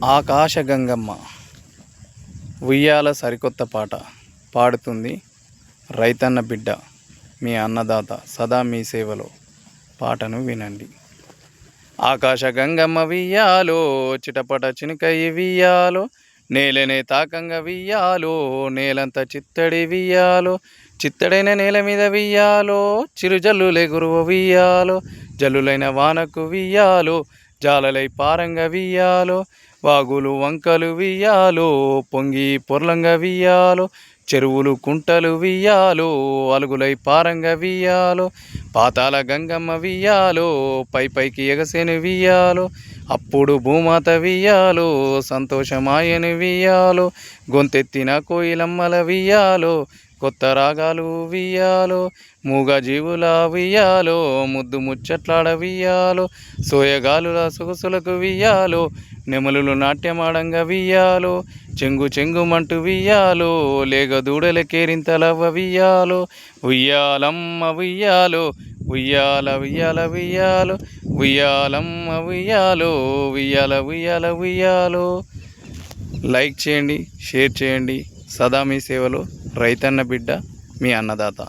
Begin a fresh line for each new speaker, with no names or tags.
ఆకాశ గంగమ్మ ఉయ్యాల సరికొత్త పాట పాడుతుంది రైతన్న బిడ్డ మీ అన్నదాత సదా మీ సేవలో. పాటను వినండి. ఆకాశ గంగమ్మ వియ్యాలో చిటపట చినుకయ్యి వియ్యాలో, నేలనే తాకంగా వియ్యాలో, నేలంత చిత్తడి వియ్యాలో, చిత్తడైన నేల మీద వియ్యాలో, చిరుజల్లులే గురువు వియ్యాలో, జల్లులైన వానకు వియ్యాలో, జాలలై పారంగా వియ్యాలో, వాగులు వంకలు వియ్యాలో, పొంగి పొర్లంగా వియ్యాలో, చెరువులు కుంటలు వియ్యాలో, అలుగులై పారంగా వియ్యాలో, పాతాల గంగమ్మ వియ్యాలో, పైకి ఎగసేను వియ్యాలో, అప్పుడు భూమాత వియ్యాలో, సంతోషమాయని వియ్యాలో, గొంతెత్తిన కోయిలమ్మల వియ్యాలో, కొత్త రాగాలు వియ్యాలో, మూగ జీవుల వియ్యాలో, ముద్దు ముచ్చట్లాడ వియ్యాలో, సోయగాలుల సొగసులకు వియ్యాలో, నెమలులు నాట్యమాడంగా వియ్యాలో, చెంగు చెంగుమంటూ వియ్యాలో, లేగ దూడల కేరింతలవ్వ వియ్యాలో, ఉయ్యాలమ్మ వియ్యాలో, ఉయ్యాల ఉయ్యాల వియ్యాలో, ఉయ్యాలమ్మ వియ్యాలో, ఉయ్యాల ఉయ్యాల ఉయ్యాలో. లైక్ చేయండి, షేర్ చేయండి. సదా మీ సేవలో రైతన్న బిడ్డ మీ అన్నదాత.